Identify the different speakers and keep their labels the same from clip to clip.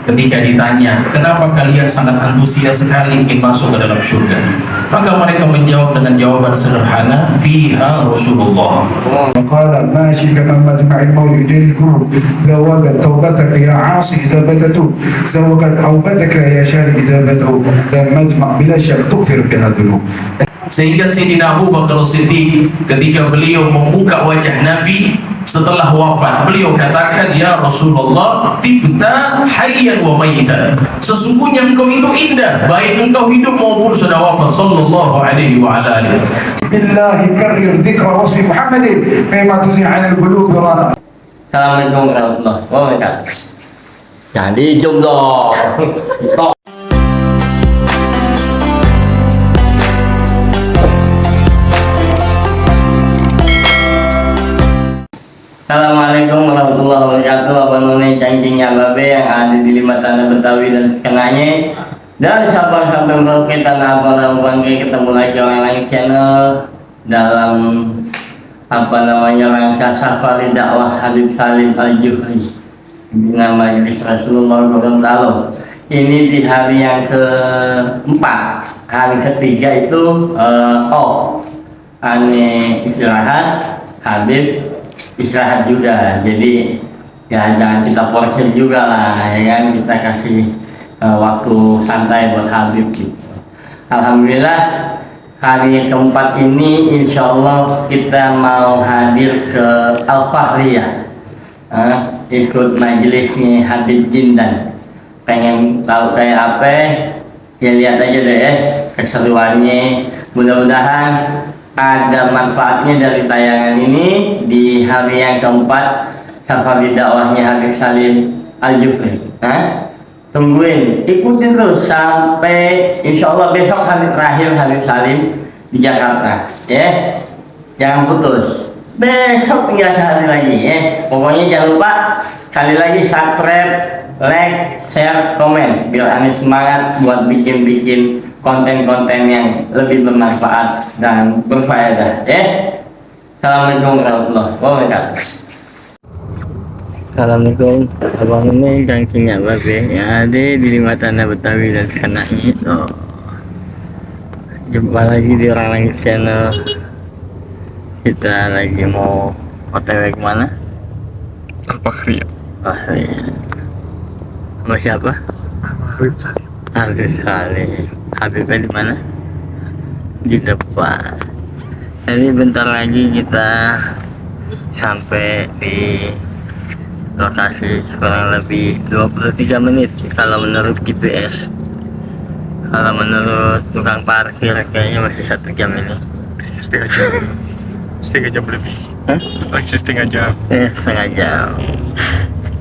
Speaker 1: ketika ditanya, kenapa kalian sangat antusias sekali ingin masuk ke dalam surga? Maka mereka menjawab dengan jawaban sederhana, fiha Rasulullah.
Speaker 2: قال ما شئت من مجمع المولدين الكرم زوجت توبتك يا عاصي إذا بدته زوجت توبتك يا شاري إذا بدته dan مجمع بلا شك تغفر بها الذنوب.
Speaker 1: Sehingga Sayyidina Abu Bakar Siddiq ketika beliau membuka wajah Nabi setelah wafat, beliau katakan, ya Rasulullah, tibta hayyan wa mayyitan, sesungguhnya engkau itu indah baik engkau hidup maupun sudah wafat, sallallahu alaihi wa ala alihi.
Speaker 2: بالله كرر ذكر وصف محمد فيما تزيع عن القلوب رانا.
Speaker 3: Assalamualaikum warahmatullahi wabarakatuh. Jadi jom dong. Stop. Assalamualaikum warahmatullahi wabarakatuh. Abang None cangcingnya babe yang ada di lima tanah Betawi dan sekenanya. Dari Sabang sampai Merauke tanah abang dan bangke, ketemu lagi orang lain channel dalam rangka safari dakwah Habib Salim Al-Juhri bina Majelis Rasulullah SAW. Ini di hari yang keempat, hari ketiga itu ane istirahat, Habib istirahat juga, jadi ya jangan kita porsir juga lah ya kan, kita kasih waktu santai buat Habib gitu. Alhamdulillah hari keempat ini insya Allah kita mau hadir ke Al-Fahriyah, ikut majelisnya Habib Jindan. Pengen tahu kayak apa ya, lihat aja deh keseruannya. Mudah-mudahan ada manfaatnya dari tayangan ini di hari yang keempat safari dakwahnya Habib Salim Al-Juhri. Tungguin, ikutin terus sampai insya Allah besok hari terakhir Habib Salim di Jakarta, ya. Jangan putus. Besok tinggal sehari lagi, ya. Pokoknya jangan lupa sekali lagi subscribe, like, share, komen biar Anies semangat buat bikin konten-konten yang lebih bermanfaat dan berfaedah, ya. Assalamualaikum warahmatullahi wabarakatuh. Assalamualaikum, abang ini cangcingnya babe yang ada di lima tanah Betawi dan sekenanya. Jumpa lagi di orang lain channel. Kita lagi mau OTW kemana?
Speaker 4: Al-Fahriyah.
Speaker 3: Sama siapa?
Speaker 4: Habib Salim.
Speaker 3: Habib Salim. Habibnya di mana? Di depan. Jadi bentar lagi kita sampai di lokasi, kurang lebih 23 menit kalau menurut GPS. Kalau menurut tukang parkir kayaknya masih 1 jam ini.
Speaker 4: Setengah jam lebih. Setengah jam.
Speaker 3: Setengah jam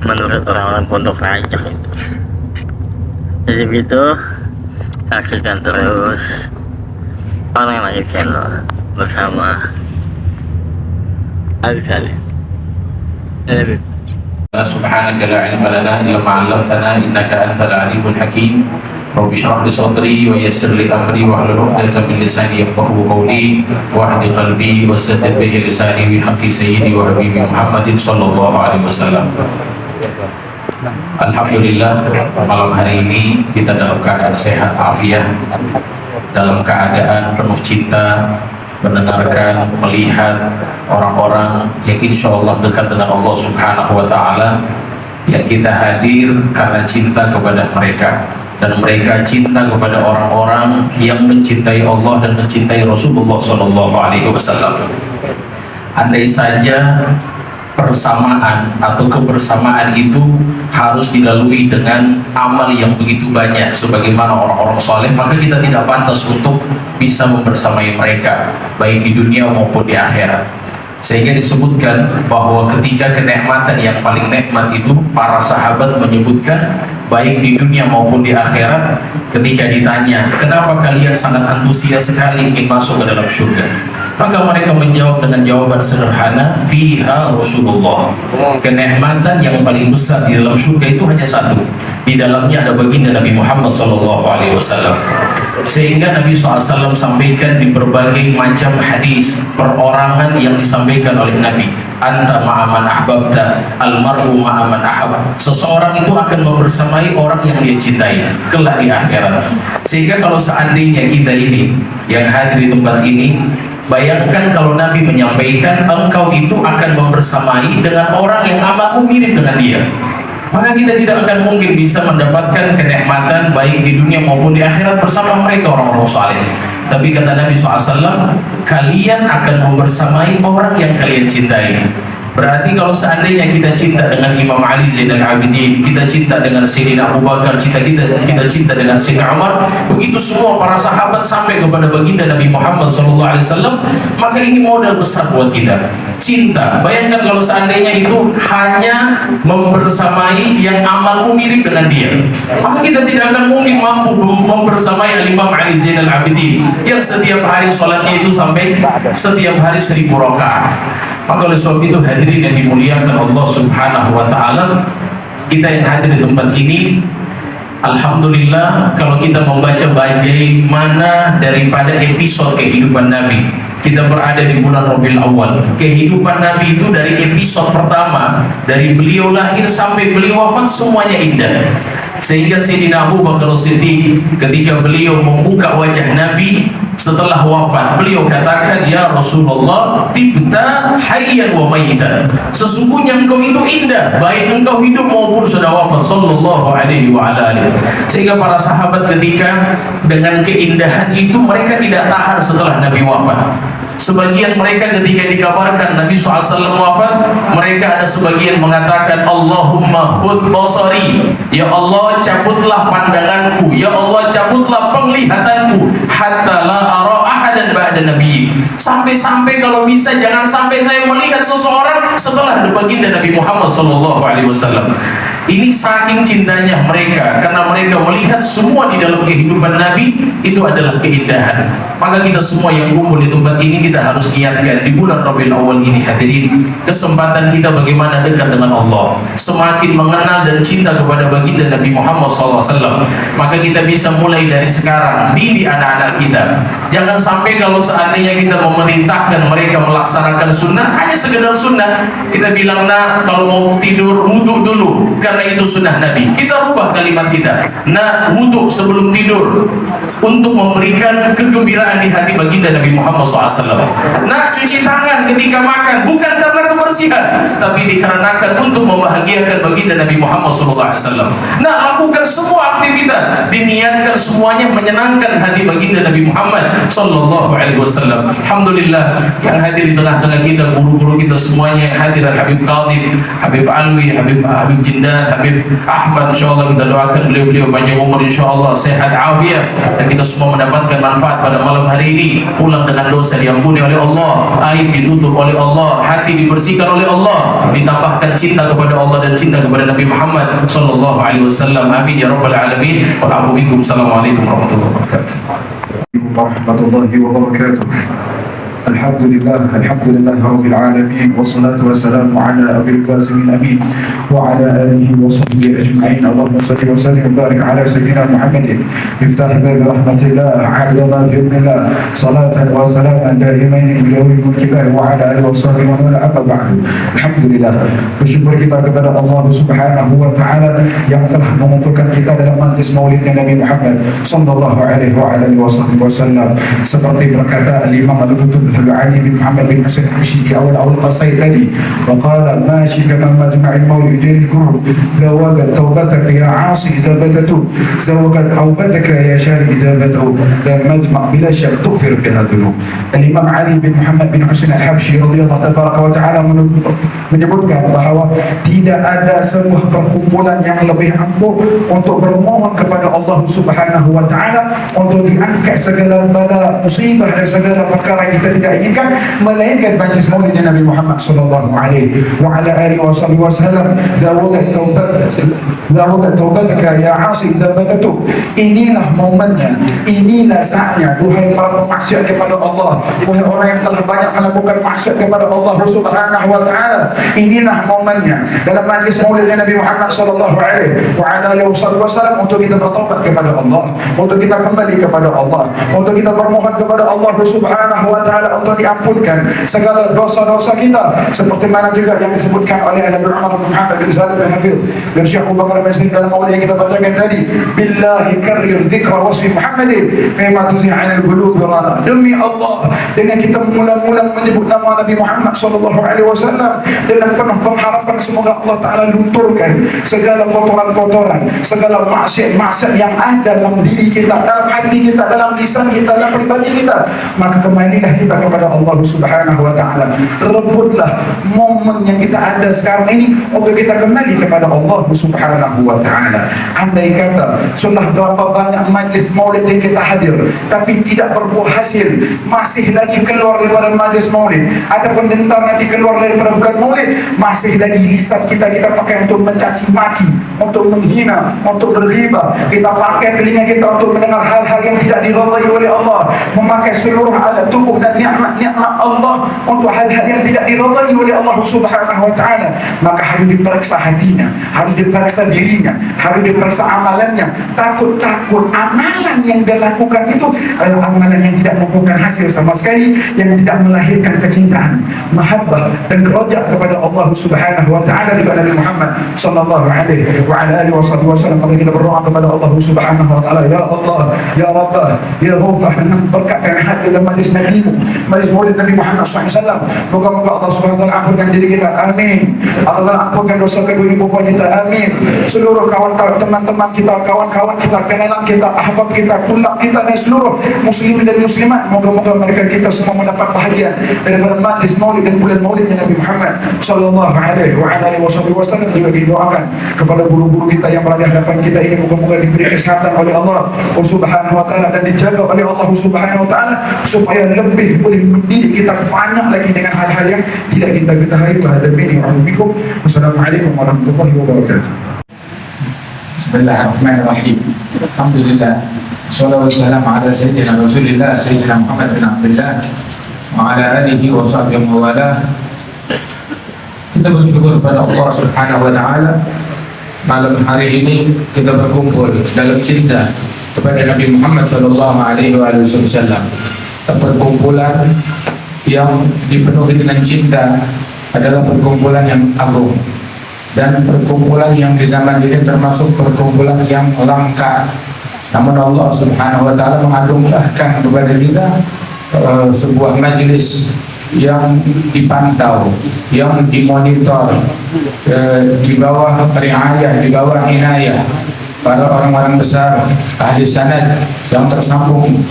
Speaker 3: menurut orang-orang Pondok Rancak itu. Jadi begitu, saksikan terus orang lagi channel bersama Habib Salim.
Speaker 1: Subhanaka la ilma lana illa ma 'allamtana innaka antal alimul hakim. Rabbi shrah li sadri wa yassir li amri wa hlul 'uqdatam min lisani yafqahu qawli wa hdi qalbi wa saddid bihi lisani bi haqqi sayyidi wa habibi Muhammadin sallallahu alaihi wasallam. Alhamdulillah, malam hari ini kita dalam keadaan sehat afiat, dalam keadaan penuh cinta, mendengarkan, melihat orang-orang yang insya Allah dekat dengan Allah Subhanahu wa Ta'ala, yang kita hadir karena cinta kepada mereka, dan mereka cinta kepada orang-orang yang mencintai Allah dan mencintai Rasulullah Sallallahu Alaihi Wasallam. Andai saja persamaan atau kebersamaan itu harus dilalui dengan amal yang begitu banyak sebagaimana orang-orang soleh, maka kita tidak pantas untuk bisa membersamai mereka baik di dunia maupun di akhirat. Sehingga disebutkan bahwa ketika kenikmatan yang paling nikmat itu, para sahabat menyebutkan baik di dunia maupun di akhirat, ketika ditanya, kenapa kalian sangat antusias sekali ingin masuk ke dalam surga? Maka mereka menjawab dengan jawaban sederhana, fiha Rasulullah. Kenikmatan yang paling besar di dalam surga itu hanya satu, di dalamnya ada baginda Nabi Muhammad SAW. Sehingga Nabi SAW sampaikan di berbagai macam hadis perorangan yang disampaikan oleh Nabi, anta ma'aman ahbabta, almar'u ma'aman ahab. Seseorang itu akan membersamai orang yang dia cintai kelak di akhirat. Sehingga kalau seandainya kita ini yang hadir di tempat ini, bayangkan kalau Nabi menyampaikan engkau itu akan membersamai dengan orang yang amatmu mirip dengan dia, maka kita tidak akan mungkin bisa mendapatkan kenikmatan baik di dunia maupun di akhirat bersama mereka orang-orang saleh. Tapi kata Nabi SAW, kalian akan membersamai orang yang kalian cintai. Berarti kalau seandainya kita cinta dengan Imam Ali Zainal Abidin, kita cinta dengan Sayyidina Abu Bakar, kita cinta dengan Sayyidina Umar, begitu semua para sahabat sampai kepada baginda Nabi Muhammad SAW, maka ini modal besar buat kita. Cinta. Bayangkan kalau seandainya itu hanya membersamai yang amalmu mirip dengan dia, maka kita tidak akan mungkin mampu membersamai Imam Ali Zainal Abidin yang setiap hari sholatnya itu sampai setiap hari 1000 rakaat. Maka oleh sebab itu hadirin yang dimuliakan Allah Subhanahu wa taala, kita yang hadir di tempat ini, alhamdulillah kalau kita membaca bagaimana daripada episode kehidupan Nabi, kita berada di bulan Rabiul Awal. Kehidupan Nabi itu dari episode pertama, dari beliau lahir sampai beliau wafat, semuanya indah. Sehingga Sayyidina Abu Bakar Siddiq ketika beliau membuka wajah Nabi setelah wafat, beliau katakan, ya Rasulullah, tibta hayyan wa mayyitan, sesungguhnya engkau itu indah baik engkau hidup maupun sudah wafat, sallallahu alaihi wa ala alihi. Sehingga para sahabat ketika dengan keindahan itu mereka tidak tahan setelah Nabi wafat. Sebagian mereka ketika dikabarkan Nabi SAW wafat, mereka ada sebagian mengatakan, Allahumma khud basari, ya Allah cabutlah pandanganku, ya Allah cabutlah penglihatanku, hatta la ara ahadan ba'da nabi. Sampai-sampai kalau bisa jangan sampai saya melihat seseorang setelah baginda Nabi Muhammad SAW. Ini saking cintanya mereka, karena mereka melihat semua di dalam kehidupan Nabi itu adalah keindahan. Maka kita semua yang kumpul di tempat ini, kita harus niatkan di bulan Rabiul Awal ini, hadirin, kesempatan kita bagaimana dekat dengan Allah, semakin mengenal dan cinta kepada baginda Nabi Muhammad SAW. Maka kita bisa mulai dari sekarang, didik anak-anak kita. Jangan sampai kalau seandainya kita memerintahkan mereka melaksanakan sunnah, hanya sekedar sunnah, kita bilang, nah kalau mau tidur wudhu dulu, karena itu sunnah Nabi. Kita rubah kalimat kita, nah wudhu sebelum tidur untuk memberikan kegembiraan di hati baginda Nabi Muhammad SAW. Nah cuci tangan ketika makan, bukan karena kebersihan, tapi dikarenakan untuk membahagiakan baginda Nabi Muhammad SAW. Nah lakukan semua aktivitas, diniatkan semuanya menyenangkan hati baginda Nabi Muhammad SAW. Alhamdulillah yang hadir di tengah-tengah kita, guru-guru kita semuanya yang hadir, Habib Qadib, Habib Alwi, Habib Jindan, Habib Ahmad, insyaAllah kita doakan beliau-beliau panjang umur, insyaAllah sehat afiat, dan kita semua mendapatkan manfaat pada malam hari ini. Pulang dengan dosa diampuni oleh Allah, aib ditutup oleh Allah, hati dibersihkan oleh Allah, ditambahkan cinta kepada Allah dan cinta kepada Nabi Muhammad sallallahu alaihi wasallam. Amin ya rabbal alamin. Wa'afu bikum. Assalamualaikum warahmatullahi wabarakatuh.
Speaker 2: Warahmatullahi wabarakatuh. Alhamdulillah Rabbil Alamin, wassalatu wassalamu ala Abil Qasim al-Amin wa ala alihi wa sahbihi ajma'in. Allahumma salli wa sallim wa barik ala Sayyidina Muhammadin miftah bab rahmatillah, ala ma fi ilmillah, salatan wa salaman daimain ila yawmi mulkillah wa ala alihi wa sahbihi wa man amma ba'du. Alhamdulillah, bersyukur kita kepada Allah Subhanahu wa ta'ala yang telah mengumpulkan kita dalam majlis maulidnya Nabi Muhammad sallallahu alaihi wa alihi wasallam. Seperti berkata Al-Imam Al-Qutb علي بن محمد بن حسين الحبشي أو القصيد الذي وقال ماشي كما مجمع المولد الكرم زوجت توبتك يا عاصي إذا بدت، زوجت توبتك يا شاري إذا بدأوا، مجمع بلا شك تغفر بها الذنوب. الإمام علي bin Muhammad bin Husain al-Habsyi radhiyallahu tabaraka wa ta'ala menyebutkan bahawa tidak ada sebuah perkumpulan yang lebih ampuh untuk bermohon kepada Allah Subhanahu wa ta'ala untuk diangkat segala bala musibah dan segala perkara yang kita tidak inginkan, melainkan majlis maulidnya Nabi Muhammad sallallahu alaihi wa ala alihi wasallam. Zawagat taubataka ya asi idza badatu. Inilah momennya, inilah saatnya, duhai para pemaksiat kepada Allah, wahai orang yang telah banyak melakukan maksiat kepada Allah Subhanahu wa ta'ala, inilah momennya dalam majlis maulidnya Nabi Muhammad sallallahu alaihi wa ala alihi wasallam untuk kita bertobat kepada Allah, untuk kita kembali kepada Allah, untuk kita bermohon kepada Allah Subhanahu wa ta'ala Taala untuk diampunkan segala dosa-dosa kita, seperti mana juga yang disebutkan oleh Habib Umar bin Muhammad bin Salim bin Hafiz dan Syekh Abu Bakar bin Salim dalam maulid yang kita bacakan tadi, billahi karrir dzikra wasfi Muhammadin kama tuzi'an al-qulub rana. Demi Allah, dengan kita mula-mula menyebut nama Nabi Muhammad sallallahu alaihi wasallam dengan penuh pengharapan semoga Allah Taala lunturkan segala kotoran-kotoran, segala maksiat-maksiat yang ada dalam diri kita, dalam hati kita, dalam lisan kita, dalam pribadi kita. Maka kembalilah kita kepada Allah Subhanahu wa Ta'ala. Rebutlah momen yang kita ada sekarang ini untuk kita kembali kepada Allah Subhanahu wa Ta'ala. Andai kata sudah berapa banyak majlis maulid yang kita hadir tapi tidak berbuah hasil, masih lagi keluar daripada majlis maulid, ada pendentar nanti keluar daripada bulan maulid, masih lagi lisan kita pakai untuk mencaci maki, untuk menghina, untuk bergibah, kita pakai telinga kita untuk mendengar hal-hal yang tidak diridhai oleh Allah, memakai seluruh alat tubuh dan nikmat-nikmat Allah untuk hal-hal yang tidak diridhai oleh Allah Subhanahu wa Ta'ala. Maka harus diperiksa hatinya, harus diperiksa dirinya, harus diperiksa amalannya. Takut-takut amalan yang dia lakukan itu adalah amalan yang tidak membuahkan hasil sama sekali, yang tidak melahirkan kecintaan, mahabbah dan rojak kepada Allah Subhanahu wa Ta'ala dan Nabi Muhammad sallallahu alaihi wa ala alihi wasallam. Maka kita berdoa kepada Allah Subhanahu wa Ta'ala, ya Allah, ya Rabbah, ya Ghafar, dengan berkatkan hati dalam majlis Nabi-Mu, majlis maulid Nabi Muhammad SAW. Moga-moga Allah Subhanahu wa Ta'ala ampunkan diri kita, amin. Allah ampunkan dosa kedua ibu bapa kita, amin. Seluruh kawan-kawan, teman-teman kita, kawan-kawan kita, kenalan kita, ahbab kita, tulab kita, dan seluruh muslimin dan muslimat, moga-moga mereka kita semua mendapat bahagia daripada majlis maulid dan bulan maulidnya Nabi Muhammad sallallahu alaihi wa alihi wasallam. Juga didoakan kepada guru-guru kita yang berada di hadapan kita ini, moga-moga diberi kesehatan oleh Allah Subhanahu wa Ta'ala dan dijaga oleh Allah Subhanahu wa Ta'ala supaya lebih boleh mendidik kita banyak lagi dengan hal-hal yang tidak kita ketahui. Wassalamualaikum warahmatullahi wabarakatuh.
Speaker 5: Bismillahirrahmanirrahim. Alhamdulillah. Sallallahu wasallam ala sayyidina Rasulillah Sayyidina Muhammad bin Abdullah wa ala alihi wa sahbihi wa wala. Kita bersyukur kepada Allah Subhanahu wa Ta'ala, malam hari ini kita berkumpul dalam cinta kepada Nabi Muhammad sallallahu alaihi wasallam. Perkumpulan yang dipenuhi dengan cinta adalah perkumpulan yang agung, dan perkumpulan yang di zaman ini termasuk perkumpulan yang langka. Namun Allah Subhanahu wa Ta'ala menganugerahkan kepada kita sebuah majlis yang dipantau, yang dimonitor, di bawah riayah, di bawah inayah para orang-orang besar ahli sanad yang tersambung,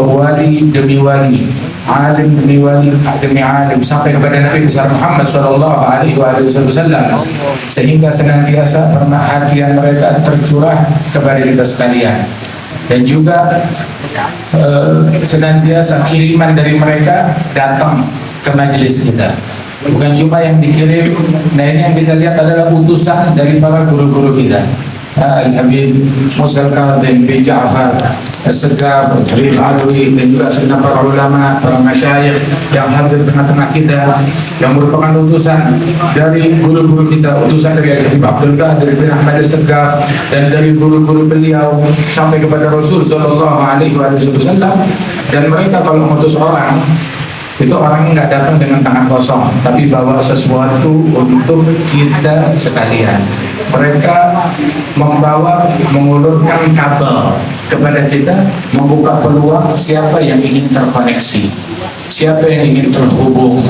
Speaker 5: wali demi wali, alim demi wali demi alim, sampai kepada Nabi besar Muhammad sallallahu alaihi wasallam, sehingga senantiasa perhatian mereka tercurah kepada kita sekalian, dan juga senantiasa kiriman dari mereka datang ke majelis kita. Bukan cuma yang dikirim, nah ini yang kita lihat adalah utusan dari para guru-guru kita, Al-Habib Musa Al-Kadhim bin Ja'far As-Segaf, Al-Habib Alwi, dan juga segenap para ulama, para masyayikh yang hadir di tengah-tengah kita, yang merupakan utusan dari guru-guru kita, utusan dari Al-Habib Abdul Qadir bin Ahmad As-Segaf, dan dari guru-guru beliau sampai kepada Rasul sallallahu alaihi wasallam. Dan mereka kalau mengutus orang, itu orangnya nggak datang dengan tangan kosong, tapi bawa sesuatu untuk kita sekalian. Mereka mengulurkan kabel kepada kita, membuka peluang siapa yang ingin terkoneksi, siapa yang ingin terhubung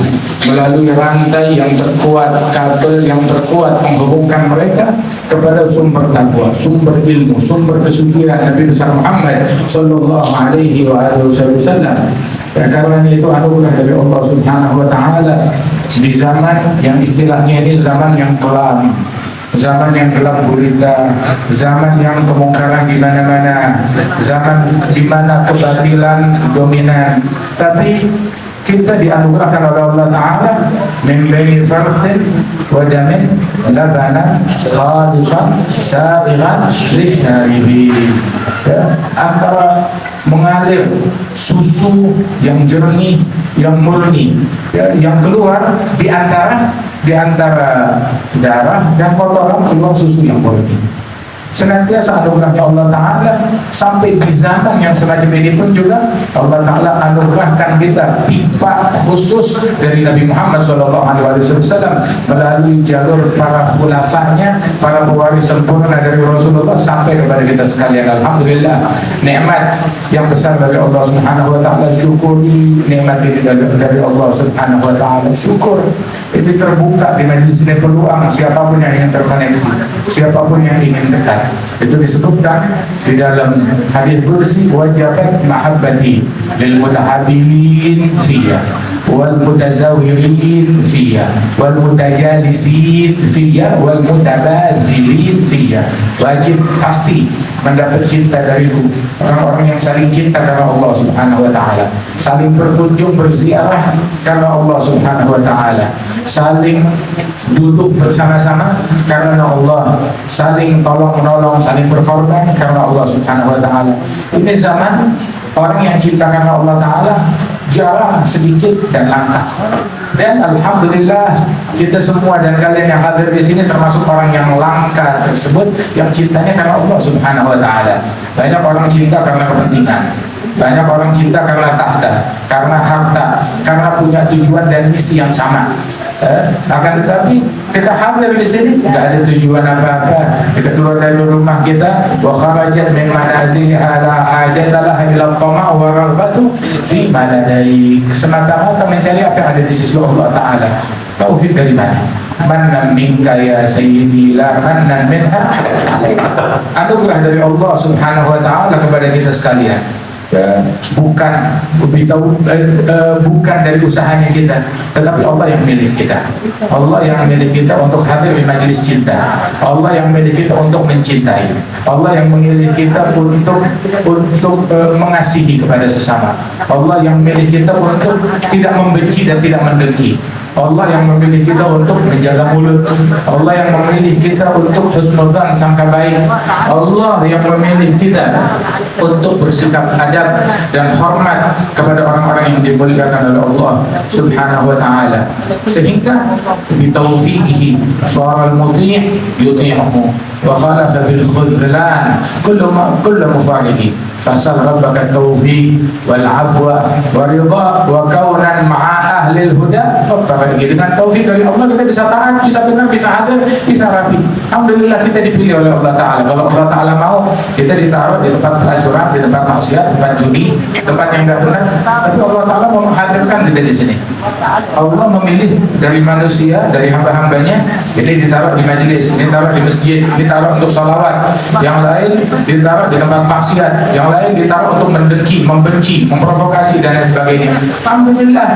Speaker 5: melalui rantai yang terkuat, kabel yang terkuat menghubungkan mereka kepada sumber takwa, sumber ilmu, sumber kesucian Nabi besar Muhammad sallallahu alaihi wasallam. Ya, karena itu anugerah dari Allah Subhanahu wa Ta'ala di zaman yang istilahnya ini zaman yang kelam, zaman yang gelap gulita, zaman yang kemungkaran di mana-mana, zaman di mana kebatilan dominan. Tapi kita dianugerahkan oleh Allah Ta'ala min baini farthin wa damin labanan khalisan sa'igan lisyaribin, ya, antara mengalir susu yang jernih, yang murni, ya, yang keluar di antara darah dan kotoran, keluar susu yang murni. senantiasa anugerahnya Allah Ta'ala. Sampai di zaman yang semacam ini pun juga Allah Ta'ala anugerahkan kita pipa khusus dari Nabi Muhammad SAW melalui jalur para khulafanya, para pewaris sempurna dari Rasulullah sampai kepada kita sekalian. Alhamdulillah, nikmat yang besar dari Allah Subhanahu Wa Ta'ala. Syukuri nikmat ini dari Allah Subhanahu Wa Ta'ala. Syukur. Ini terbuka di majelis ini peluang siapapun yang ingin terkoneksi, siapapun yang ingin dekat. Itu disebutkan di dalam hadis qudsi, wajabat mahabbati lil mutahabbin fiyya wal mutazawirin fiyya wal mutajalisin fiyya wal mutabadzilin fiyya. Wajib pasti mendapat cinta dariku orang-orang yang saling cinta karena Allah Subhanahu Wa Ta'ala, saling berkunjung berziarah karena Allah Subhanahu Wa Ta'ala, saling duduk bersama-sama karena Allah, saling tolong menolong, saling berkorban karena Allah Subhanahu Wa Ta'ala. Ini zaman orang yang cinta karena Allah Ta'ala jarang, sedikit dan langka. Dan alhamdulillah kita semua dan kalian yang hadir di sini termasuk orang yang langka tersebut, yang cintanya karena Allah Subhanahu Wa Ta'ala. Banyak orang cinta karena kepentingan, banyak orang cinta karena tahta, karena harta, karena punya tujuan dan misi yang sama. Akan tetapi kita hadir di sini nggak ada tujuan apa-apa. Kita keluar dari rumah kita, wa kharajat min manaziliha la hajatalah ila tama' wa raghbatu fi ma ladaik, semata-mata mencari apa yang ada di sisi Allah Ta'ala. Taufik dari mana? Mannan minka ya sayyidi la mannan minha alaika. Anugerah dari Allah Subhanahu Wa Ta'ala kepada kita sekalian. Bukan dari usahanya kita, tetapi Allah yang milih kita. Allah yang milih kita untuk hadir di majelis cinta. Allah yang milih kita untuk mencintai. Allah yang memilih kita untuk mengasihi kepada sesama. Allah yang milih kita untuk tidak membenci dan tidak mendengki. Allah yang memilih kita untuk menjaga mulut. Allah yang memilih kita untuk husnudzan, sangka baik. Allah yang memilih kita untuk bersikap adab dan hormat kepada orang-orang yang dimuliakan oleh Allah Subhanahu Wa Ta'ala, sehingga bitaufiqihi suara al-muti' yuti'uhu wa khalafa bil khudlan kullu mufarigi fasal rabbaka taufiq wal afwa wa ridha wa kaunan ma'a ahli al-huda. Dengan taufik dari Allah kita bisa taat, bisa benar, bisa hadir, bisa rapi. Alhamdulillah kita dipilih oleh Allah Ta'ala. Kalau Allah Ta'ala mau, kita ditaruh di tempat pelacuran, di tempat maksiat, tempat judi, tempat yang enggak benar. Tapi Allah Ta'ala mau menghadirkan kita di sini. Allah memilih dari manusia, dari hamba-hambanya. Ini ditaruh di majelis, ini ditaruh di masjid, ini ditaruh untuk salawat. Yang lain ditaruh di tempat maksiat, yang lain ditaruh untuk mendengki, membenci, memprovokasi dan lain sebagainya. Alhamdulillah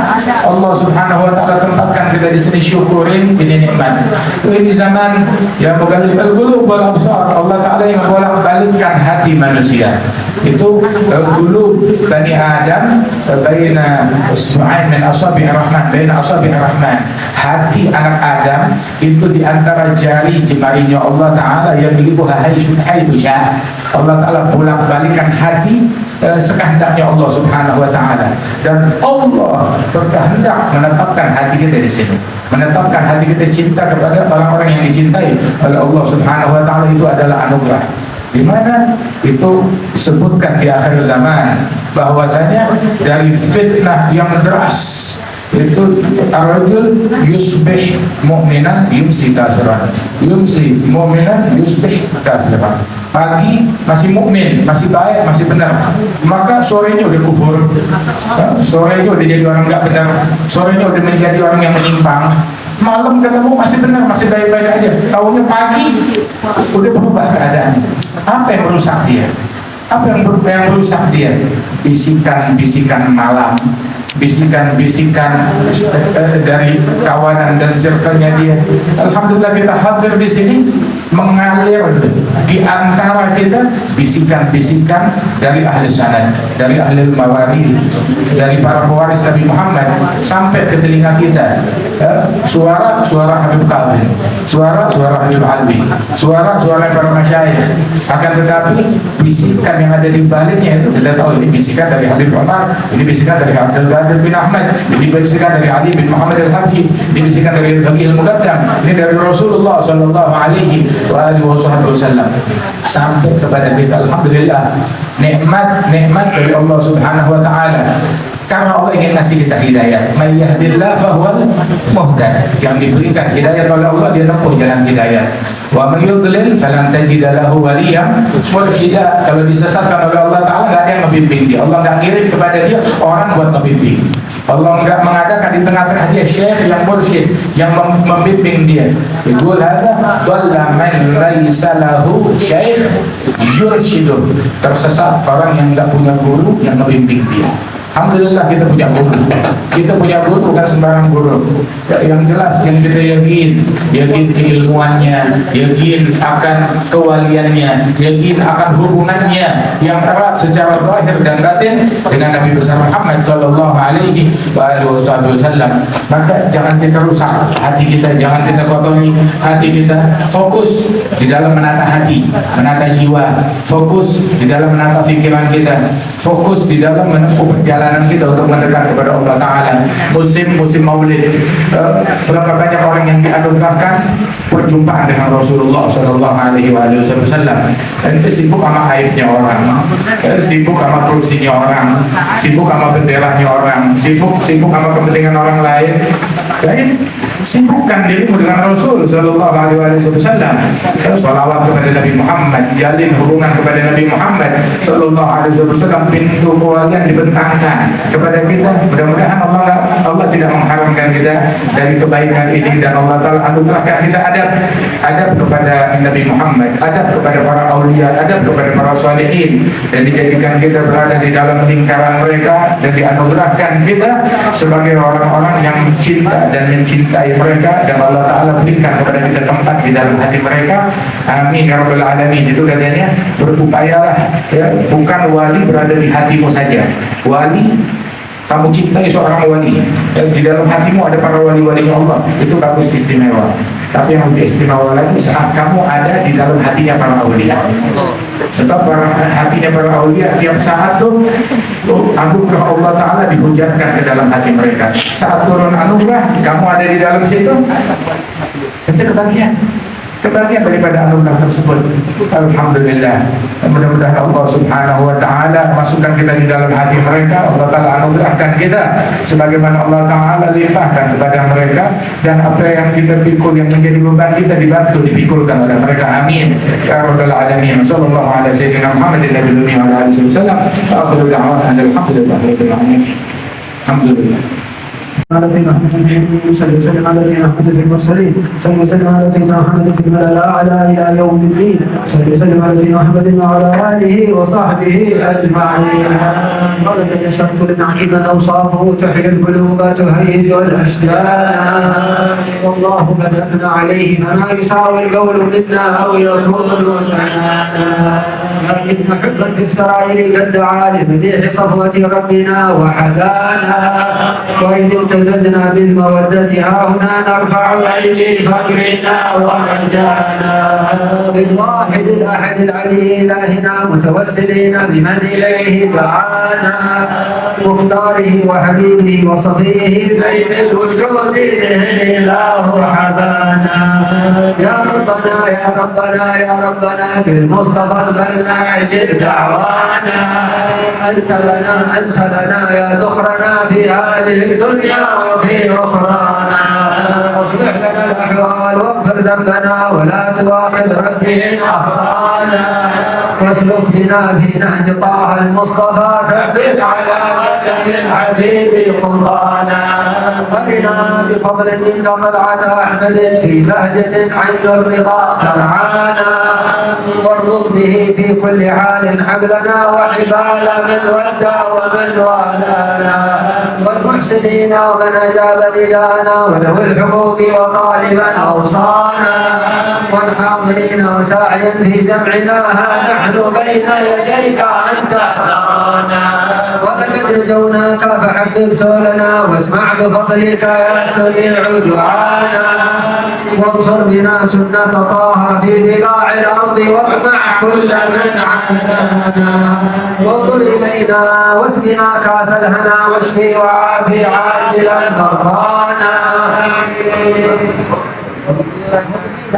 Speaker 5: Allah Subhanahu Wa Ta'ala tempatkan kita di sini. Syukurin ini nikmat. Ini zaman yang mughalibal qulub wal absar. Allah Ta'ala yang membolak-balikkan hati manusia. Itu qulub Bani Adam baina usbu'ain min asabi'ir rahman, baina asabi'ir rahman. Hati anak Adam itu di antara jari jemarinya Allah Ta'ala yang gelibuha haitsu syaa. Allah Ta'ala bolak-balikan hati sekehendaknya Allah Subhanahu Wa Ta'ala. Dan Allah berkehendak menetapkan hati kita di sini, menetapkan hati kita cinta kepada orang-orang yang dicintai oleh Allah Subhanahu Wa Ta'ala. Itu adalah anugerah. Di mana itu sebutkan di akhir zaman bahwasanya dari fitnah yang deras itu ar-rajul yusbih mu'minan yumsi kafiran, yumsi mu'minan yusbih kafiran. Pagi masih mukmin, masih baik, masih benar, maka sorenya udah kufur, sorenya udah jadi orang nggak benar, sorenya udah menjadi orang yang menyimpang. Malam ketemu masih benar, masih baik-baik aja, tahunya pagi udah berubah keadaannya. Apa yang merusak dia? Apa yang merusak dia? Bisikan-bisikan malam, bisikan-bisikan dari kawanan dan circle-nya dia. Alhamdulillah kita hadir di sini, mengalir di antara kita bisikan-bisikan dari ahli sanad, dari ahli mawaris, dari para pewaris Nabi Muhammad sampai ke telinga kita. Suara Habib Qadir, suara Habib Alwi, suara para masyayikh. Akan tetapi bisikan yang ada di baliknya itu kita tahu ini bisikan dari Habib Umar, ini bisikan dari Abdul Qadir bin Ahmad, ini bisikan dari Ali bin Muhammad al-Habsyi, ini bisikan dari Al-Muqaddam, ini dari Rasulullah sallallahu alaihi wa alihi wasallam. Wasallam sampai kepada kita. Alhamdulillah, nikmat dari Allah Subhanahu wa taala. Karena Allah ingin kasih kita hidayah. May yahdillah fahuwal muhtad. Yang diberikan hidayah oleh Allah, dia tempuh jalan hidayah. Wa may yudlil falan tajida lahu waliyan mursyida. Kalau disesatkan oleh Allah taala, enggak ada yang membimbing dia. Allah enggak kirim kepada dia orang buat membimbing. Allah enggak mengadakan di tengah-tengah dia syekh yang mursyid yang membimbing dia. Itu ada dhalla man laisa lahu syekh yursyiduh. Tersesat orang yang enggak punya guru yang membimbing dia. Alhamdulillah kita punya guru. Kita punya guru bukan sembarang guru. Yang jelas yang kita yakin keilmuannya, yakin akan kewaliannya, yakin akan hubungannya yang erat secara zahir dan batin dengan Nabi besar Muhammad sallallahu alaihi wasallam. Maka jangan kita rusak hati kita, jangan kita kotori hati kita. Fokus di dalam menata hati, menata jiwa, fokus di dalam menata pikiran kita, fokus di dalam menempuh perjalanan kita untuk mendekat kepada Allah Ta'ala. Musim maulid, berapa banyak orang yang dianugerahkan perjumpaan dengan Rasulullah Sallallahu Alaihi Wasallam. Ente sibuk sama aibnya orang, sibuk sama kursinya orang, sibuk sama benderanya orang, sibuk sama kepentingan orang lain. Jadi sibukkan dirimu dengan Rasul Sallallahu Alaihi Wasallam. Salawat kepada Nabi Muhammad, jalin hubungan kepada Nabi Muhammad Sallallahu Alaihi Wasallam. Pintu kewalian dibentangkan kepada kita. Mudah-mudahan Allah tidak mengharamkan kita dari kebaikan ini, dan Allah Ta'ala anugerahkan kita adab kepada Nabi Muhammad, adab kepada para aulia, adab kepada para salihin, dan dijadikan kita berada di dalam lingkaran mereka, dan dianugerahkan kita sebagai orang-orang yang cinta dan mencintai mereka, dan Allah Ta'ala berikan kepada kita tempat di dalam hati mereka. Amin ya rabbal alamin. Itu katanya, berupayalah ya, bukan wali berada di hatimu saja. Wali, kamu cintai seorang wali, dan di dalam hatimu ada para wali-walinya Allah, itu bagus, istimewa. Tapi yang lebih istimewa lagi saat kamu ada di dalam hatinya para aulia. Sebab hatinya para aulia tiap saat tuh anugerah Allah Ta'ala dihujankan ke dalam hati mereka. Saat turun anugerah, kamu ada di dalam situ, itu kebahagiaan daripada anugerah tersebut. Alhamdulillah. Mudah-mudahan Allah Subhanahu wa Ta'ala masukkan kita di dalam hati mereka. Allah Ta'ala anugerahkan kita sebagaimana Allah Ta'ala limpahkan kepada mereka, dan apa yang kita pikul yang menjadi beban kita dibantu dipikulkan oleh mereka. Amin ya rabbal alamin. Sallallahu alaihi sayyidina Muhammadin nabiyyi wa ala alihi wasallam. Akhiru da'wana alhamdulillahi rabbil alamin. Alhamdulillah.
Speaker 6: على سيدنا محمد صلى وسلم على سيدنا محمد في المرسلين صلى وسلم على سيدنا محمد في الملأ الأعلى إلى يوم الدين صلى وسلم على سيدنا محمد وعلى آله وصحبه أجمعين. قال إن شرط لنعجب أوصافه تحيي القلوب تهيج الأشجان، والله قد أثنى عليه فما يساوي القول منا أو يكون ثناء، لكن حبا في السرائر قد دعا لمديح صفوة ربنا وحدانا، وإن امتزجنا بالمودة ها هنا نرفع أيدي فقرنا ورجانا، للواحد الأحد العلي إلهنا متوسلين بمن إليه دعانا، مختاره وحبيبه وصفيه زين الوجود به الإله حبانا. يا ربنا يا ربنا يا ربنا بالمصطفى البلنا أجب دعوانا، أنت لنا يا ذخرنا في هذه الدنيا وفي أخرانا، أصلح لنا الأحوال واغفر ذنبنا ولا تؤاخذ ربي إن أخطأنا، واسلك بنا في نهج طه المصطفى ثبت على قدم الحبيب خطانا، أرنا بفضل منك طلعة أحمد في بهجة عند الرضا ترعانا، واربط به في كل حال حبلنا وحبال من ودى ومن والانا، والمحسنين ومن أجاب ندانا وذوي الحقوق وطالبا أوصانا، والحاضرين وساعيا في جمعنا ها نحن بين يديك أنت ترانا، ولقد رجوناك فحبب سولنا واسمع بفضلك يا سميع دعانا، وانصر بنا سنة طه في بقاع الأرض واقمع كل من عادانا، وانظر إلينا واسقنا كاس الهنا واشفي وعافي عاجلا مرضانا.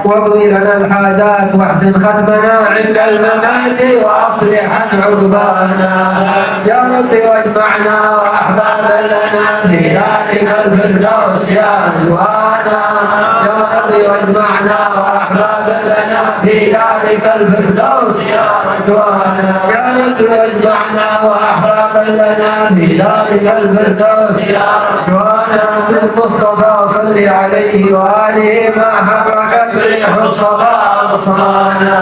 Speaker 6: واقضي لنا الحاجات واحسن ختمنا عند الممات واصلح عن عقبانا يا ربي واجمعنا واحبابا لنا في ذلك الفردوس يا رضوانا يا ربي واجمعنا واحبابا لنا في ذلك الفردوس يا رضوانا يا ربي واجمعنا واحبابا لنا في ذلك الفردوس يا رضوانا بالمصطفى صل عليه واله ما حركت ريح الصبا ابصارنا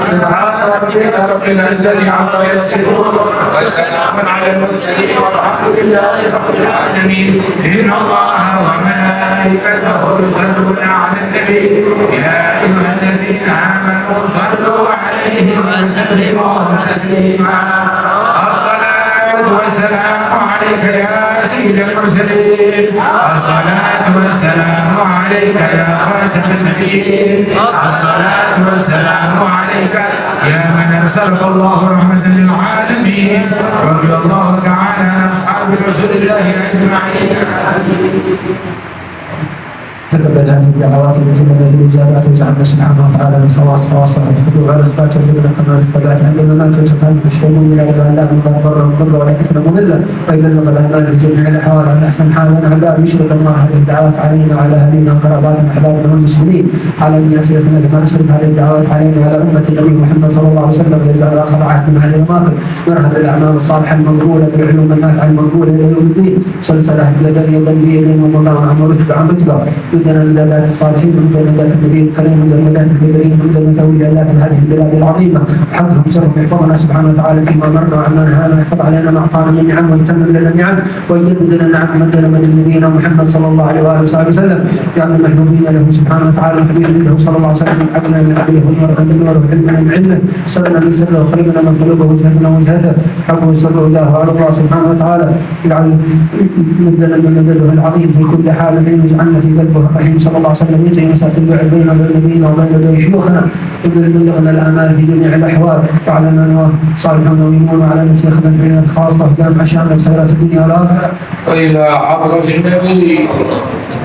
Speaker 6: سبحان ربك رب العزه عما يصفون وسلام على المرسلين والحمد لله رب العالمين. ان الله وملائكته يصلون على النبي يا ايها الذين امنوا صلوا عليه وسلموا تسليما. الصلاه والسلام عليك يا سيد المرسلين الصلاه والسلام عليك يا خاتم النبيين الصلاه والسلام عليك يا من ارسلك الله رحمه للعالمين. رضي الله تعالى عن اصحاب رسول الله اجمعين. تقبل هذه الدعوات التي بدأت بالاجابات وجعلنا سبحانه وتعالى من خواص الخضوع والاخبات وزبده كما الثبات عندما ما تتقن الشيء الى رضا الله من ضر مضر ولا فتنه مضله ويبلغ الامان بجميع الاحوال على احسن حال ونعباء يشرك الله هذه الدعوات علينا وعلى اهالينا وقراباتنا واحبابنا والمسلمين على ان ياتينا لما نشرك هذه الدعوات علينا وعلى امه النبي محمد صلى الله عليه وسلم ويجعل اخر عهد من هذه الماطر نرهب بالاعمال الصالحه المقبوله بالعلوم النافعه المقبوله الى يوم الدين سلسله يدا بيد ومضى وعمر رتبه عن رتبه من مدات الصالحين ومن مدات النبي الكريم ومن مدات البدرين ومن متولي الله من هذه البلاد العظيمه حفظهم سرهم يحفظنا سبحانه وتعالى فيما مرنا وعما نهانا ويحفظ علينا ما اعطانا من نعم ويتم لنا النعم ويجدد لنا النعم مدنا من نبينا محمد صلى الله عليه واله وصحبه وسلم جعلنا محبوبين له سبحانه وتعالى وحبيبا له صلى الله عليه وسلم عدنا من عدله ونور عند النور وعلمنا من علمه سرنا من سره وخلقنا من خلقه وجهتنا وجهته حبه سره وجاهه على الله سبحانه وتعالى يجعل مدنا من مدده العظيم في كل حال حين يجعلنا في قلبه الرحيم صلى الله عليه وسلم ينتهي مسافه البعد بيننا وبين نبينا وبين شيوخنا يبلغنا الامال في جميع الاحوال وعلى من هو صالحون ويمون وعلى من شيخنا العلم الخاصه في جامع شامل خيرات الدنيا والاخره
Speaker 2: والى حضره النبي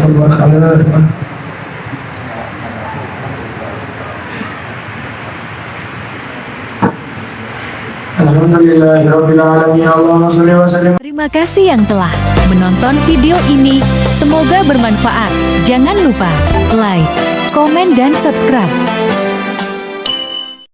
Speaker 6: الله عليه. Alhamdulillah Rabbil Alamin. Allahumma salli wa sallim.
Speaker 7: Terima kasih yang telah menonton video ini. Semoga bermanfaat. Jangan lupa like, komen, dan subscribe.